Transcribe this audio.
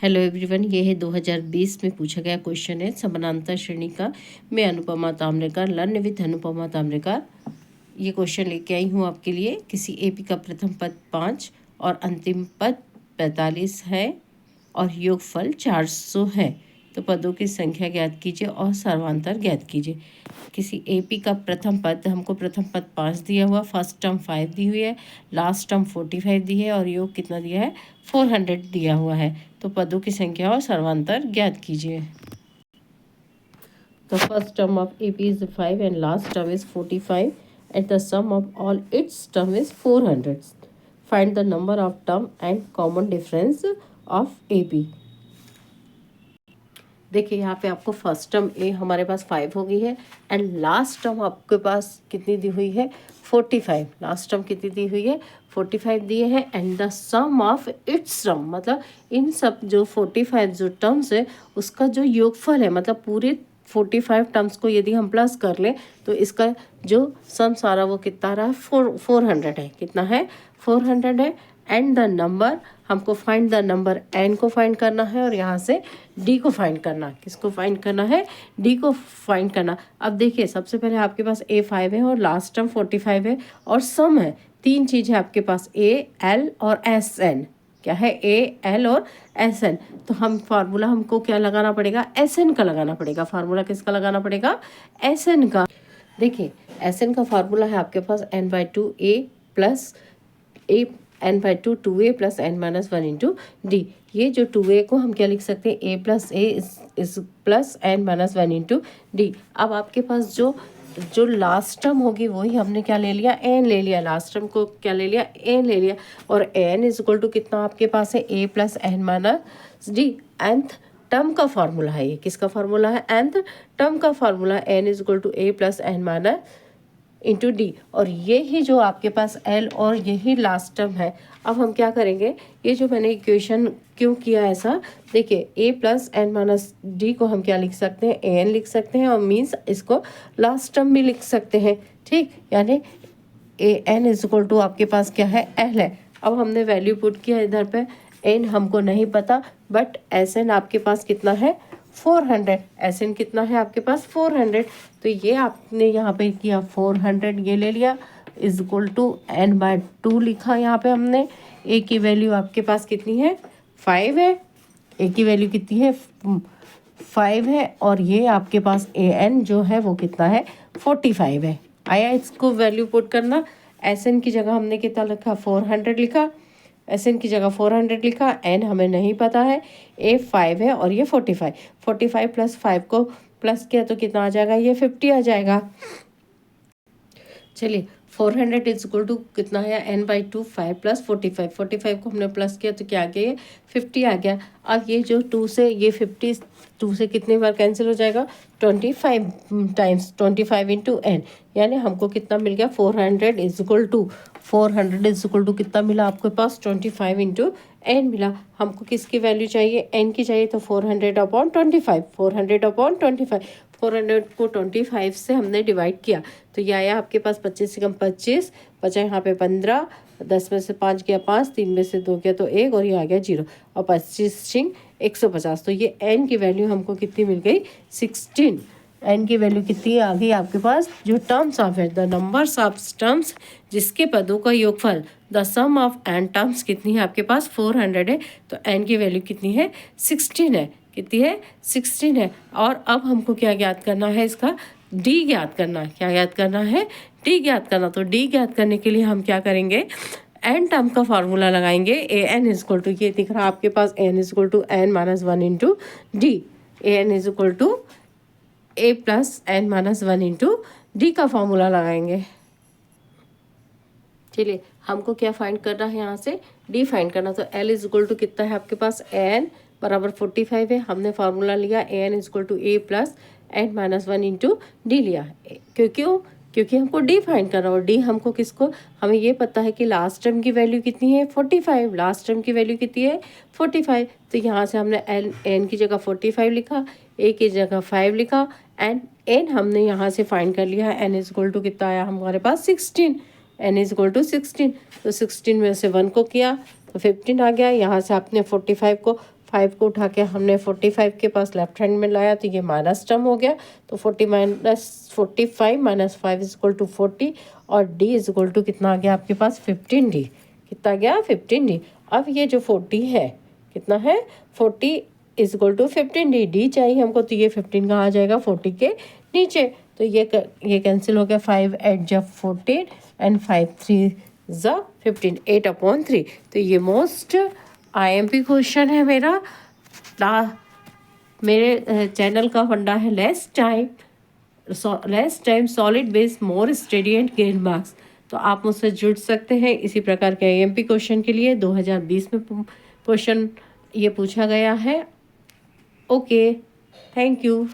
Hello everyone, ये है 2020 में पूछा गया क्वेश्चन है समानांतर श्रेणी का। मैं अनुपमा ताम्रकार, लर्न विद अनुपमा ताम्रकार। ये क्वेश्चन लेके आई हूँ आपके लिए। किसी एपी का प्रथम पद 5 और अंतिम पद 45 है और योगफल 400 है, तो पदों की संख्या ज्ञात कीजिए और सर्वांतर ज्ञात कीजिए। किसी एपी का प्रथम पद, हमको प्रथम पद 5 दिया हुआ, फर्स्ट टर्म 5 दी हुई है, लास्ट टर्म 45 दी है और योग कितना दिया है 400 दिया हुआ है। तो पदों की संख्या और सर्वांतर ज्ञात कीजिए। तो first term of AP is 5 and last term is 45 and the sum of all its term is 400. Find the number of term and common difference of AP. देखिए यहाँ पे आपको फर्स्ट टर्म ए हमारे पास 5 हो गई है एंड लास्ट टर्म आपके पास कितनी दी हुई है 45। लास्ट टर्म कितनी दी हुई है 45 दिए हैं and the sum of its term, मतलब इन सब जो 45 जो टर्म्स है उसका जो योगफल है, मतलब पूरे 45 टर्म्स को यदि हम प्लस कर लें तो इसका जो सम सारा वो कितना रहा है 400 है। कितना है 400 है। एंड द नंबर, हमको फाइंड द नंबर एन को फाइंड करना है और यहाँ से डी को फाइंड करना। किसको फाइंड करना है डी को फाइंड करना। अब देखिए सबसे पहले आपके पास ए 5 है और लास्ट टर्म 45 है और सम है, तीन चीज़ है आपके पास ए एल और एस एन। क्या है ए एल और एस एन। तो हम फार्मूला हमको क्या लगाना पड़ेगा एस एन का लगाना पड़ेगा। फार्मूला किसका लगाना पड़ेगा एस एन का। देखिए एस एन का फार्मूला है आपके पास n/2 a plus A n/2 2a plus n-1 into D. ये जो 2a को हम क्या लिख सकते हैं a प्लस ए इस प्लस n-1 इंटू डी। अब आपके पास जो लास्ट टर्म होगी वही हमने क्या ले लिया एन ले लिया। लास्ट टर्म को क्या ले लिया एन ले लिया और एन इज इक्वल टू कितना आपके पास है a plus n-d। nth term का फार्मूला है ये। किसका फार्मूला है nth टर्म का formula n is equal to a plus n- into d. और ये ही जो आपके पास एल और यही लास्ट टर्म है। अब हम क्या करेंगे, ये जो मैंने इक्वेशन क्यों किया ऐसा, देखिए ए प्लस n-d को हम क्या लिख सकते हैं ए एन लिख सकते हैं और मीन्स इसको लास्ट टर्म भी लिख सकते हैं। ठीक, यानी ए एन इज इक्वल टू आपके पास क्या है एल है। अब हमने वैल्यू पुट किया इधर पे, एन हमको नहीं पता बट एस एन आपके पास कितना है 400। एस एन कितना है आपके पास 400। तो ये आपने यहाँ पे किया 400 ये ले लिया इज इक्वल टू n/2 लिखा। यहाँ पे हमने ए की वैल्यू आपके पास कितनी है 5 है। ए की वैल्यू कितनी है 5 है और ये आपके पास ए एन जो है वो कितना है 45 है। आया इसको वैल्यू पुट करना। एस एन की जगह हमने कितना लिखा 400 लिखा, एस एन की जगह 400 लिखा, एन हमें नहीं पता है, ए 5 है और ये 45 प्लस 5 को प्लस किया तो कितना आ जाएगा ये 50 आ जाएगा। चलिए 400 इज इक्वल टू कितना है n/2 5 प्लस 45 को हमने प्लस किया तो क्या आ गया ये 50 आ गया। अब ये जो 2 से ये 50 2 से कितने बार कैंसिल हो जाएगा 25 टाइम्स 25 इंटू एन, यानी हमको कितना मिल गया 400 इज इक्वल टू कितना मिला आपके पास 25 इंटू एन मिला। हमको किसकी वैल्यू चाहिए एन की चाहिए तो 400/25 400 को 25 से हमने डिवाइड किया तो ये आया आपके पास 25 से कम 25 बचा यहाँ पे 15, 10 में से 5 गया 5, 3 में से 2 गया तो 1 और ये आ गया 0 और 25 150। तो ये n की वैल्यू हमको कितनी मिल गई 16। n की वैल्यू कितनी आ गई आपके पास, जो टर्म्स ऑफ है द नंबर्स ऑफ टर्म्स जिसके पदों का योगफल the sum of n terms कितनी है आपके पास 400 है। तो n की वैल्यू कितनी है 16 है। कितनी है 16 है। और अब हमको क्या ज्ञात करना है इसका डी ज्ञात करना। क्या ज्ञात करना है डी ज्ञात करना। तो डी ज्ञात करने के लिए हम क्या करेंगे एन टर्म का फार्मूला लगाएंगे। A n is equal to ये दिख रहा है आपके पास n is equal to n-1 into d. A n is equal to a plus n-1 into d का फार्मूला लगाएंगे। चलिए हमको क्या फाइंड करना है यहाँ से डी फाइंड करना। तो एल इज इक्वल टू कितना है आपके पास एन बराबर 45 है। हमने फार्मूला लिया a n is equal to a plus n-1 into d लिया। क्योंकि हमको डी फाइंड करना और डी हमको किसको, हमें ये पता है कि लास्ट टर्म की वैल्यू कितनी है 45। लास्ट टर्म की वैल्यू कितनी है 45। तो यहाँ से हमने एन की जगह 45 लिखा, ए की जगह 5 लिखा एंड एन हमने यहाँ से फाइंड कर लिया। एन इज इक्वल टू कितना आया हमारे पास 16। N is equal to 16। तो 16 में से 1 को किया तो 15 आ गया। यहाँ से आपने 45 को 5 को उठा के हमने 45 के पास लेफ्ट हैंड में लाया तो ये माइनस टर्म हो गया। तो 45 माइनस 5 इज इक्वल टू 40 और d इज इक्वल टू कितना आ गया आपके पास 15d। कितना गया 15d। अब ये जो 40 है कितना है 40 is equal to 15d। d चाहिए हमको तो ये 15 कहाँ आ जाएगा 40 के नीचे। तो ये कैंसिल हो गया। 5 8 जब 14 एंड 5 3 ज़ा 15 8/3। तो ये मोस्ट IMP क्वेश्चन है मेरा। मेरे चैनल का फंडा है less time solid base more study and gain marks. तो आप मुझसे जुड़ सकते हैं इसी प्रकार के IMP क्वेश्चन के लिए। 2020 में क्वेश्चन ये पूछा गया है। Okay, thank you.